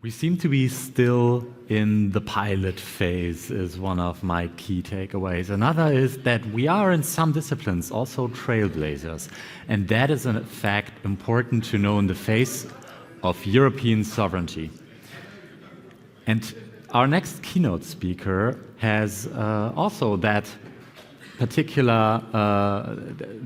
We seem to be still in the pilot phase is one of my key takeaways. Another is that we are in some disciplines also trailblazers. And that is in fact important to know in the face of European sovereignty. And our next keynote speaker has also that particular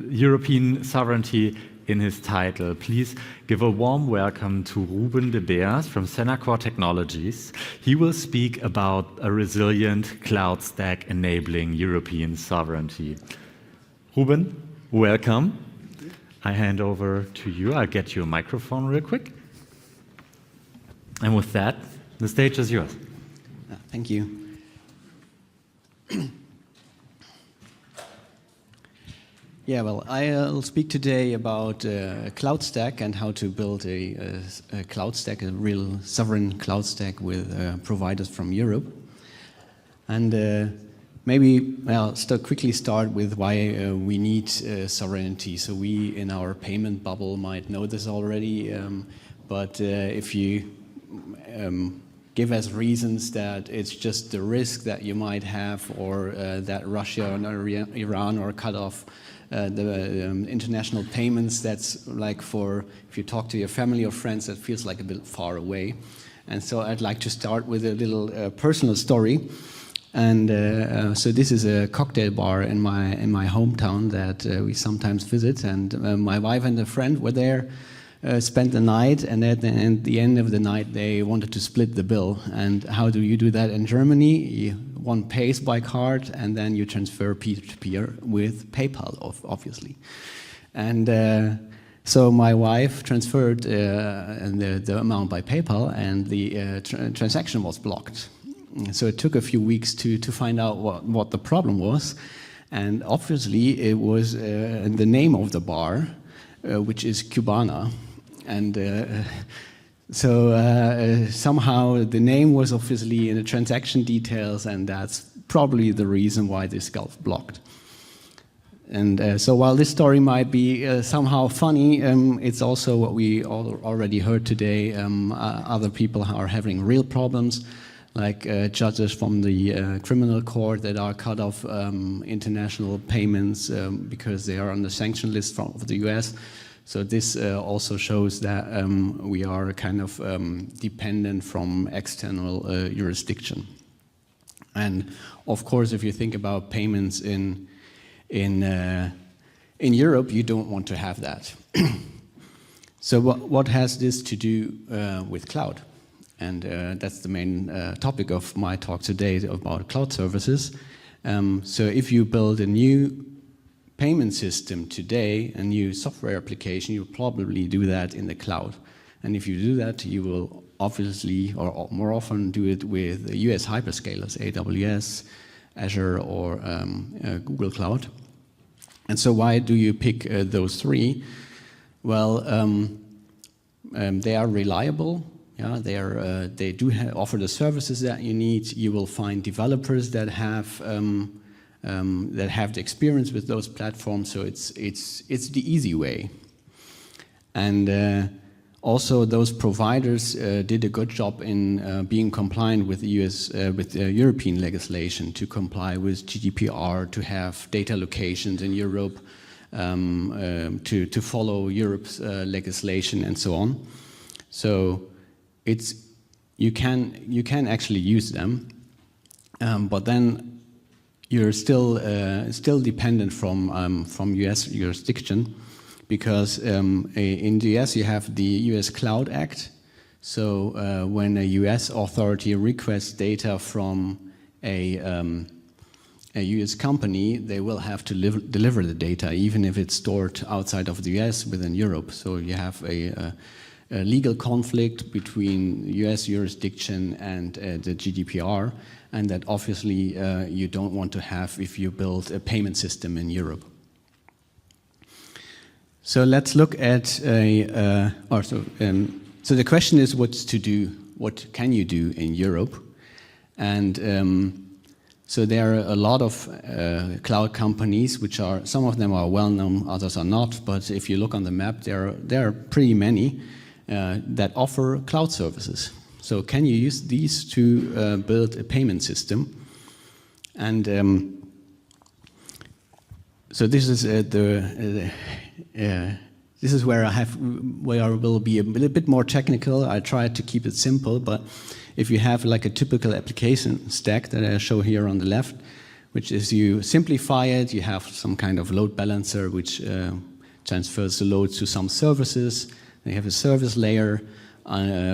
European sovereignty in his title. Please give a warm welcome to Ruben Debeerst from Senacor Technologies. He will speak about a resilient cloud stack enabling European sovereignty. Ruben, welcome. I hand over to you. I'll get you a microphone real quick. And with that, the stage is yours. Thank you. Yeah, well, I'll speak today about a cloud stack and how to build a cloud stack, a real sovereign cloud stack with providers from Europe. And maybe I'll quickly start with why we need sovereignty. So we, in our payment bubble, might know this already, but if you give as reasons that it's just the risk that you might have, or that Russia or Iran or cut off the international payments, that's like if you talk to your family or friends, that feels like a bit far away. And so I'd like to start with a little personal story. And so this is a cocktail bar in my hometown that we sometimes visit. And my wife and a friend were there, spent the night, and at the end of the night they wanted to split the bill. And how do you do that in Germany? One pays by card, and then you transfer peer-to-peer with PayPal, obviously. And so my wife transferred the amount by PayPal, and the transaction was blocked. So it took a few weeks to find out what the problem was. And obviously it was the name of the bar, which is Cubana. And so somehow the name was obviously in the transaction details, and that's probably the reason why this got blocked. And so while this story might be somehow funny, it's also what we already heard today. Other people are having real problems, like judges from the criminal court that are cut off international payments because they are on the sanction list of the US. So this also shows that we are kind of dependent from external jurisdiction. And of course, if you think about payments in Europe, you don't want to have that. So what has this to do with cloud? And that's the main topic of my talk today, about cloud services. So if you build a new payment system today, a new software application, you'll probably do that in the cloud. And if you do that, you will obviously, or more often, do it with US hyperscalers, AWS, Azure, or Google Cloud. And so why do you pick those three? Well, they are reliable. Yeah, they do offer the services that you need. You will find developers that have the experience with those platforms, so it's the easy way. And also, those providers did a good job in being compliant with the European legislation, to comply with GDPR, to have data locations in Europe, to follow Europe's legislation, and so on. So you can actually use them, but then you're still dependent from US jurisdiction, because in the US you have the US Cloud Act. So when a US authority requests data from a US company, they will have to deliver the data, even if it's stored outside of the US within Europe. So you have a legal conflict between US jurisdiction and the GDPR, and that obviously you don't want to have if you build a payment system in Europe. So let's look at so the question is what to do, what can you do in Europe? And so there are a lot of cloud companies, which are, some of them are well known, others are not, but if you look on the map, there are pretty many that offer cloud services. So can you use these to build a payment system? And so this is this is where I will be a little bit more technical. I try to keep it simple, but if you have like a typical application stack that I show here on the left, which is you simplify it, you have some kind of load balancer which transfers the load to some services. You have a service layer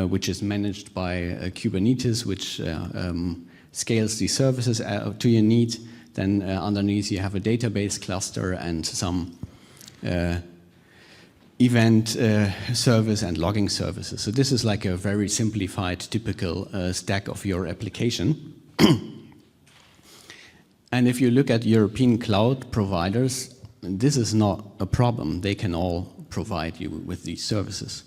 which is managed by Kubernetes, which scales the services to your need. Then underneath you have a database cluster and some event service and logging services. So this is like a very simplified, typical stack of your application. And if you look at European cloud providers, this is not a problem. They can all provide you with these services.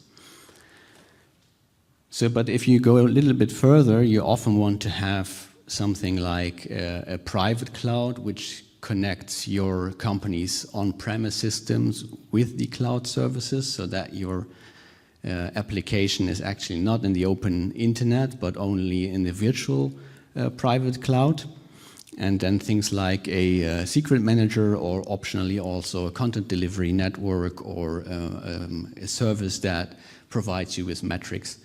So, but if you go a little bit further, you often want to have something like a private cloud which connects your company's on-premise systems with the cloud services so that your application is actually not in the open internet but only in the virtual private cloud. And then things like a secret manager or optionally also a content delivery network or a service that provides you with metrics.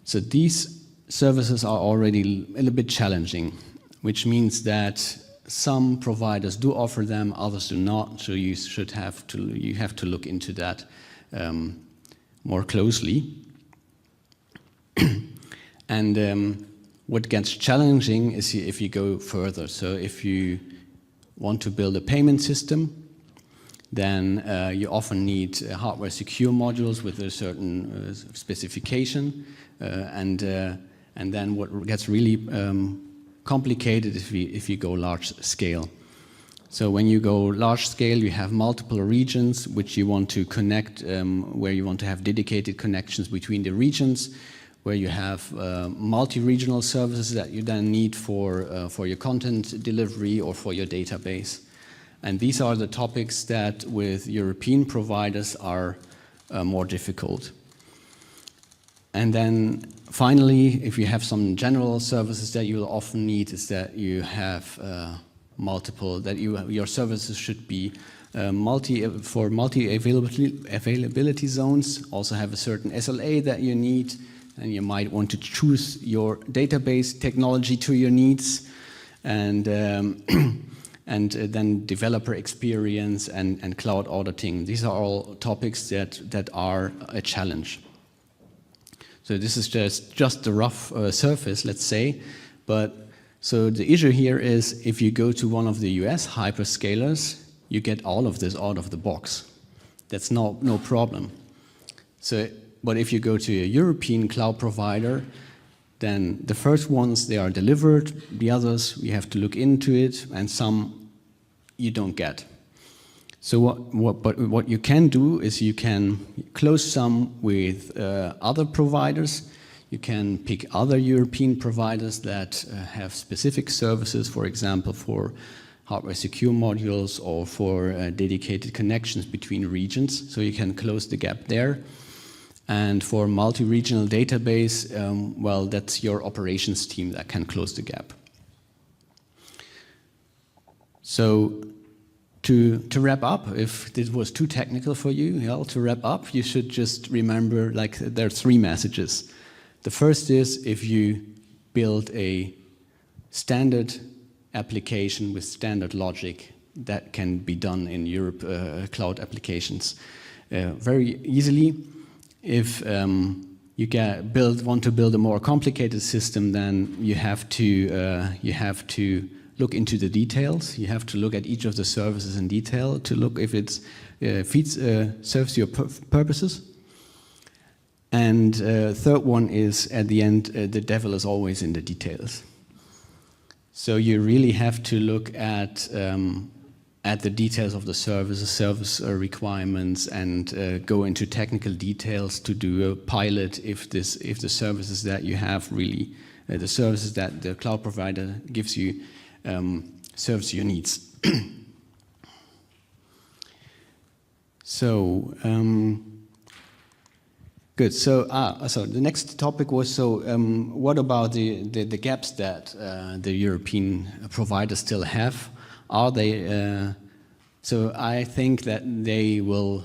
So these services are already a little bit challenging, which means that some providers do offer them, others do not. So you have to look into that more closely. And what gets challenging is if you go further. So if you want to build a payment system, then you often need hardware secure modules with a certain specification. And then what gets really complicated if you go large scale. So when you go large scale, you have multiple regions which you want to connect, where you want to have dedicated connections between the regions, where you have multi-regional services that you then need for your content delivery or for your database. And these are the topics that with European providers are more difficult. And then finally, if you have some general services that you'll often need, is that you have your services should be multi-availability zones, also have a certain SLA that you need, and you might want to choose your database technology to your needs, and then developer experience and cloud auditing. These are all topics that are a challenge. So this is just the rough surface, let's say. But so the issue here is if you go to one of the US hyperscalers, you get all of this out of the box. That's no problem. So, but if you go to a European cloud provider, then the first ones, they are delivered. The others, you have to look into it, and some you don't get. So what you can do is you can close some with other providers. You can pick other European providers that have specific services, for example, for hardware secure modules or for dedicated connections between regions. So you can close the gap there. And for multi-regional database, well, that's your operations team that can close the gap. So to wrap up, if this was too technical for you, to wrap up, you should just remember, like, there are 3 messages. The first is if you build a standard application with standard logic that can be done in Europe cloud applications very easily. If you want to build a more complicated system, then you have to look into the details. You have to look at each of the services in detail to look if it serves your purposes. And third one is, at the end, the devil is always in the details. So you really have to look at the details of the service requirements, and go into technical details to do a pilot if the services that you have really, the services that the cloud provider gives you serves your needs. So Good. So the next topic was, what about the gaps that the European providers still have? Are they? So I think that they will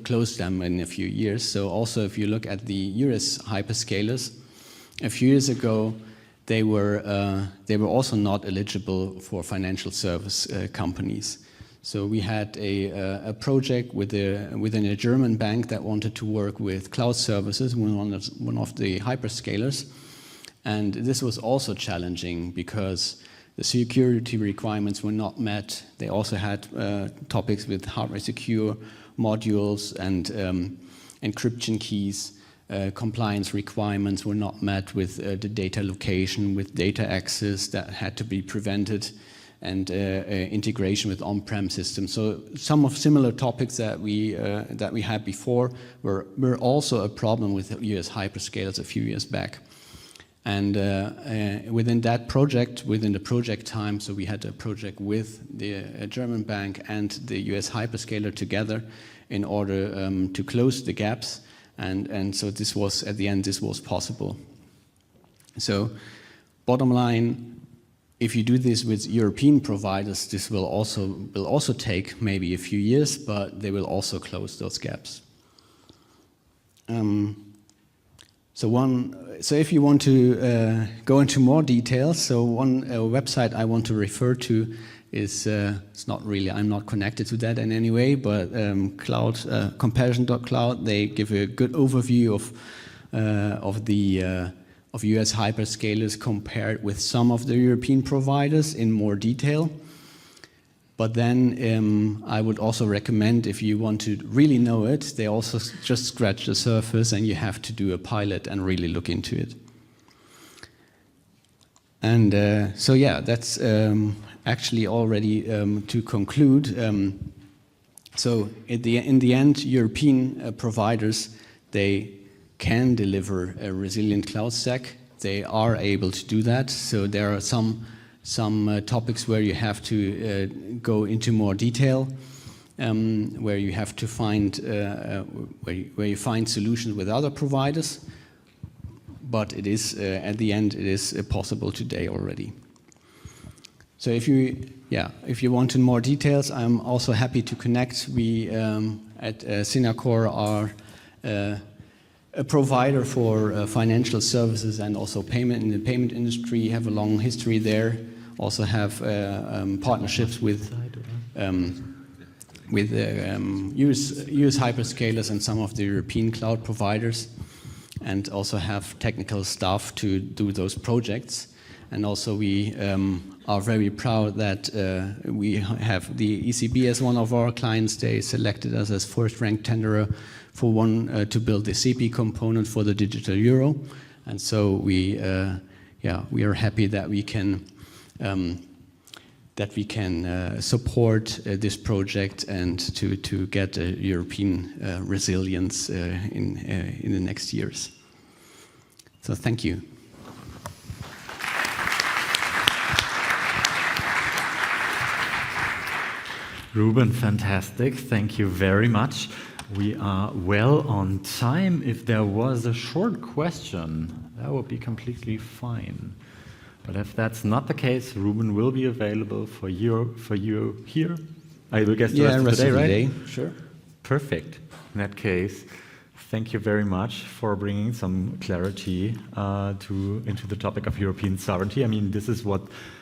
close them in a few years. So also, if you look at the US hyperscalers, a few years ago, they were also not eligible for financial service companies. So we had a project within a German bank that wanted to work with cloud services, one of the hyperscalers. And this was also challenging because the security requirements were not met. They also had topics with hardware secure modules and encryption keys. Compliance requirements were not met with the data location, with data access that had to be prevented, and integration with on-prem systems. So some of similar topics that we had before were also a problem with US hyperscalers a few years back. And within that project, within the project time, so we had a project with the German bank and the US hyperscaler together in order to close the gaps. And so this was, at the end, this was possible. So bottom line, if you do this with European providers, this will also take maybe a few years, but they will also close those gaps. So if you want to go into more details, so one website I want to refer to is, it's not really, I'm not connected to that in any way, but comparison.cloud, they give a good overview of US hyperscalers compared with some of the European providers in more detail. But then I would also recommend, if you want to really know it, they also just scratch the surface and you have to do a pilot and really look into it. And so yeah, that's actually already to conclude. So in the end, European providers, they can deliver a resilient cloud stack. They are able to do that. So there are some topics where you have to go into more detail, where you have to find where you find solutions with other providers. But it is at the end, it is possible today already. So if you want more details, I'm also happy to connect. We at Senacor are a provider for financial services and also payment in the payment industry. Have a long history there. Also have partnerships with US hyperscalers and some of the European cloud providers, and also have technical staff to do those projects. And also we are very proud that we have the ECB as one of our clients. They selected us as first-ranked tenderer for to build the CP component for the digital euro. And so we are happy that we can support this project and to get a European resilience in the next years. So thank you. Ruben, fantastic. Thank you very much. We are well on time. If there was a short question, that would be completely fine. But if that's not the case, Ruben will be available for you here. I will guess the rest of the day, right? Sure. Perfect. In that case, thank you very much for bringing some clarity into the topic of European sovereignty. I mean, this is what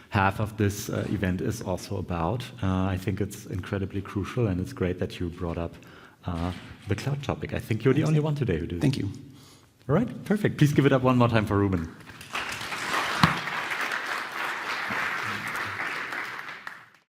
half of this event is also about. I think it's incredibly crucial, and it's great that you brought up the cloud topic. I think you're the only one today who did. Thank you. All right, perfect. Please give it up one more time for Ruben.